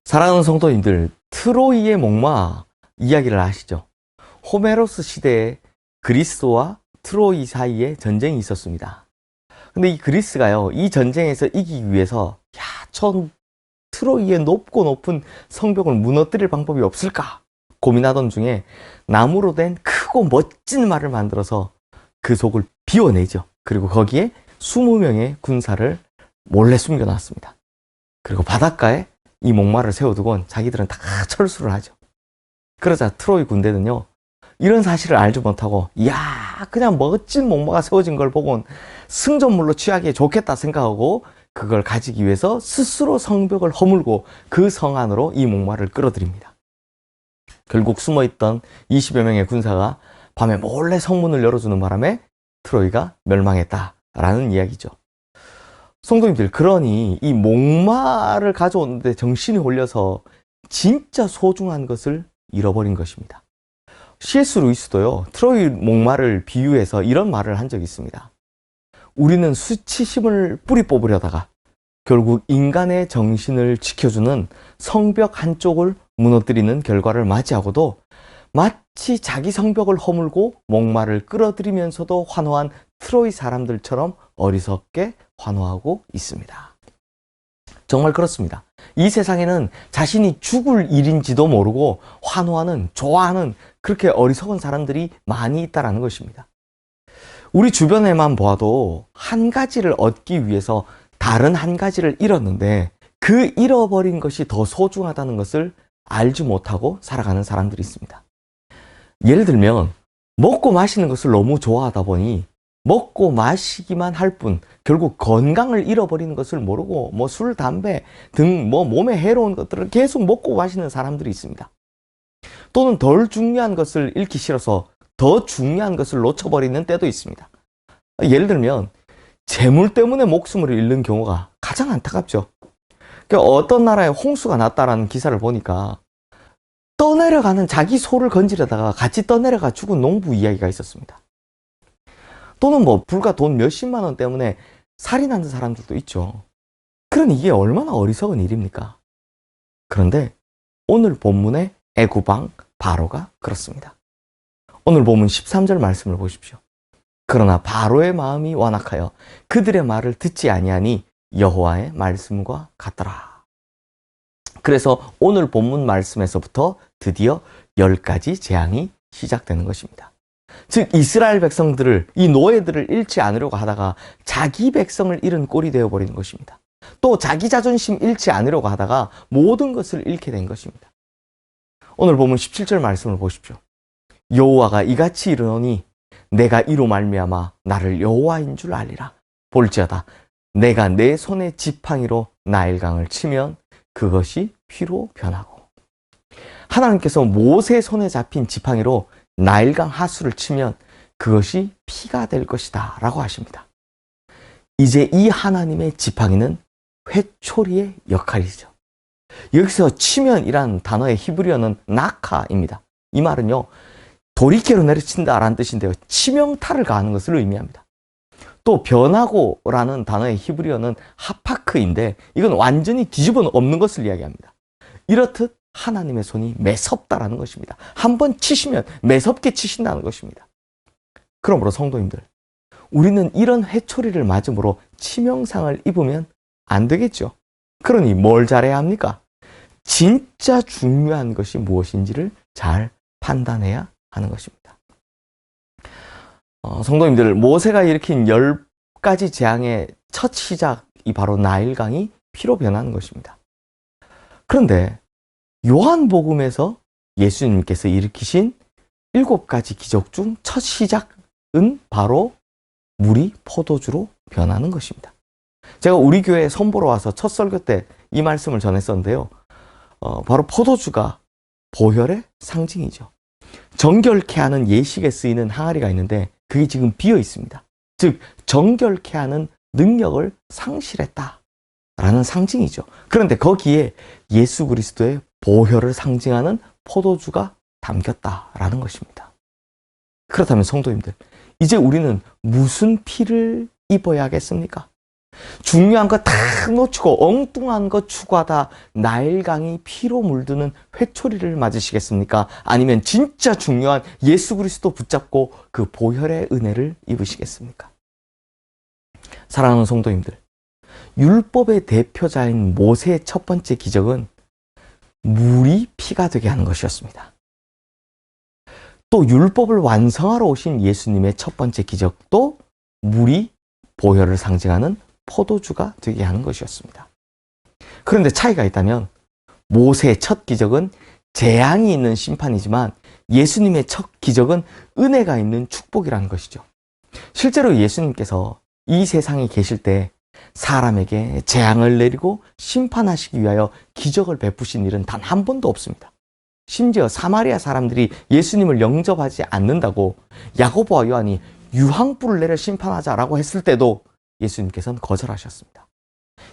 사랑하는 성도님들, 트로이의 목마 이야기를 아시죠? 호메로스 시대에 그리스와 트로이 사이에 전쟁이 있었습니다. 근데 이 그리스가요, 이 전쟁에서 이기기 위해서 저 트로이의 높고 높은 성벽을 무너뜨릴 방법이 없을까 고민하던 중에 나무로 된 크고 멋진 말을 만들어서 그 속을 비워내죠. 그리고 거기에 20명의 군사를 몰래 숨겨놨습니다. 그리고 바닷가에 이 목마를 세워두곤 자기들은 다 철수를 하죠. 그러자 트로이 군대는요, 이런 사실을 알지 못하고 그냥 멋진 목마가 세워진 걸 보곤 승전물로 취하기에 좋겠다 생각하고 그걸 가지기 위해서 스스로 성벽을 허물고 그 성 안으로 이 목마를 끌어들입니다. 결국 숨어있던 20여 명의 군사가 밤에 몰래 성문을 열어주는 바람에 트로이가 멸망했다라는 이야기죠. 성도님들, 그러니 이 목마를 가져오는데 정신이 홀려서 진짜 소중한 것을 잃어버린 것입니다. C.S. 루이스도요, 트로이 목마를 비유해서 이런 말을 한 적이 있습니다. 우리는 수치심을 뿌리 뽑으려다가 결국 인간의 정신을 지켜주는 성벽 한쪽을 무너뜨리는 결과를 맞이하고도 마치 자기 성벽을 허물고 목마를 끌어들이면서도 환호한 트로이 사람들처럼 어리석게 환호하고 있습니다. 정말 그렇습니다. 이 세상에는 자신이 죽을 일인지도 모르고 환호하는, 좋아하는 그렇게 어리석은 사람들이 많이 있다는 것입니다. 우리 주변에만 보아도 한 가지를 얻기 위해서 다른 한 가지를 잃었는데 그 잃어버린 것이 더 소중하다는 것을 알지 못하고 살아가는 사람들이 있습니다. 예를 들면 먹고 마시는 것을 너무 좋아하다 보니 먹고 마시기만 할 뿐 결국 건강을 잃어버리는 것을 모르고 술, 담배 등 몸에 해로운 것들을 계속 먹고 마시는 사람들이 있습니다. 또는 덜 중요한 것을 잃기 싫어서 더 중요한 것을 놓쳐버리는 때도 있습니다. 예를 들면 재물 때문에 목숨을 잃는 경우가 가장 안타깝죠. 어떤 나라에 홍수가 났다라는 기사를 보니까 떠내려가는 자기 소를 건지려다가 같이 떠내려가 죽은 농부 이야기가 있었습니다. 또는 불과 돈 몇십만 원 때문에 살인하는 사람들도 있죠. 그러니 이게 얼마나 어리석은 일입니까? 그런데 오늘 본문의 애구방 바로가 그렇습니다. 오늘 본문 13절 말씀을 보십시오. 그러나 바로의 마음이 완악하여 그들의 말을 듣지 아니하니 여호와의 말씀과 같더라. 그래서 오늘 본문 말씀에서부터 드디어 10가지 재앙이 시작되는 것입니다. 즉 이스라엘 백성들을, 이 노예들을 잃지 않으려고 하다가 자기 백성을 잃은 꼴이 되어버리는 것입니다. 또 자기 자존심 잃지 않으려고 하다가 모든 것을 잃게 된 것입니다. 오늘 본문 17절 말씀을 보십시오. 여호와가 이같이 이르노니 내가 이로 말미암아 나를 여호와인 줄 알리라. 볼지어다 내가 내 손의 지팡이로 나일강을 치면 그것이 피로 변하고. 하나님께서 모세 손에 잡힌 지팡이로 나일강 하수를 치면 그것이 피가 될 것이다 라고 하십니다. 이제 이 하나님의 지팡이는 회초리의 역할이죠. 여기서 치면이란 단어의 히브리어는 나카입니다. 이 말은요, 돌이개로 내려친다 라는 뜻인데요, 치명타를 가하는 것을 의미합니다. 또 변하고라는 단어의 히브리어는 하파크인데 이건 완전히 뒤집어 엎는 것을 이야기합니다. 이렇듯 하나님의 손이 매섭다라는 것입니다. 한번 치시면 매섭게 치신다는 것입니다. 그러므로 성도님들, 우리는 이런 회초리를 맞음으로 치명상을 입으면 안 되겠죠. 그러니 뭘 잘해야 합니까? 진짜 중요한 것이 무엇인지를 잘 판단해야 하는 것입니다. 성도님들, 모세가 일으킨 10가지 재앙의 첫 시작이 바로 나일강이 피로 변하는 것입니다. 그런데 요한복음에서 예수님께서 일으키신 7가지 기적 중 첫 시작은 바로 물이 포도주로 변하는 것입니다. 제가 우리 교회에 선보러 와서 첫 설교 때 이 말씀을 전했었는데요. 바로 포도주가 보혈의 상징이죠. 정결케 하는 예식에 쓰이는 항아리가 있는데 그게 지금 비어 있습니다. 즉 정결케 하는 능력을 상실했다라는 상징이죠. 그런데 거기에 예수 그리스도의 보혈을 상징하는 포도주가 담겼다라는 것입니다. 그렇다면 성도님들, 이제 우리는 무슨 피를 입어야겠습니까? 중요한 거 다 놓치고 엉뚱한 거 추구하다 나일강이 피로 물드는 회초리를 맞으시겠습니까? 아니면 진짜 중요한 예수 그리스도 붙잡고 그 보혈의 은혜를 입으시겠습니까? 사랑하는 성도님들, 율법의 대표자인 모세의 첫 번째 기적은 물이 피가 되게 하는 것이었습니다. 또 율법을 완성하러 오신 예수님의 첫 번째 기적도 물이 보혈을 상징하는 포도주가 되게 하는 것이었습니다. 그런데 차이가 있다면 모세의 첫 기적은 재앙이 있는 심판이지만 예수님의 첫 기적은 은혜가 있는 축복이라는 것이죠. 실제로 예수님께서 이 세상에 계실 때 사람에게 재앙을 내리고 심판하시기 위하여 기적을 베푸신 일은 단 한 번도 없습니다. 심지어 사마리아 사람들이 예수님을 영접하지 않는다고 야고보와 요한이 유황불을 내려 심판하자라고 했을 때도 예수님께서는 거절하셨습니다.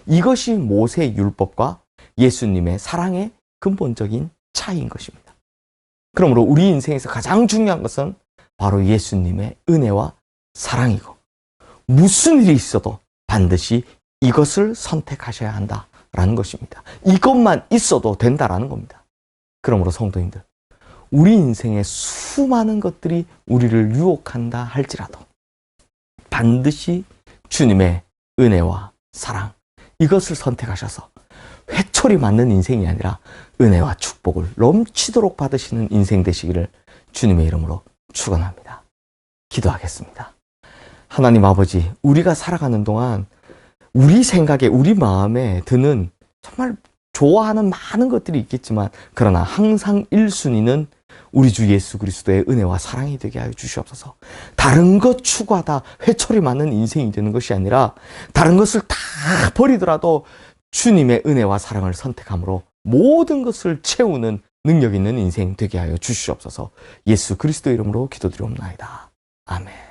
이것이 모세의 율법과 예수님의 사랑의 근본적인 차이인 것입니다. 그러므로 우리 인생에서 가장 중요한 것은 바로 예수님의 은혜와 사랑이고, 무슨 일이 있어도 반드시 이것을 선택하셔야 한다라는 것입니다. 이것만 있어도 된다라는 겁니다. 그러므로 성도님들, 우리 인생의 수많은 것들이 우리를 유혹한다 할지라도 반드시 주님의 은혜와 사랑, 이것을 선택하셔서 회초리 맞는 인생이 아니라 은혜와 축복을 넘치도록 받으시는 인생 되시기를 주님의 이름으로 축원합니다. 기도하겠습니다. 하나님 아버지, 우리가 살아가는 동안 우리 생각에, 우리 마음에 드는 정말 좋아하는 많은 것들이 있겠지만, 그러나 항상 1순위는 우리 주 예수 그리스도의 은혜와 사랑이 되게 하여 주시옵소서. 다른 것 추구하다 회초리 맞는 인생이 되는 것이 아니라 다른 것을 다 버리더라도 주님의 은혜와 사랑을 선택함으로 모든 것을 채우는 능력 있는 인생 되게 하여 주시옵소서. 예수 그리스도 이름으로 기도드리옵나이다. 아멘.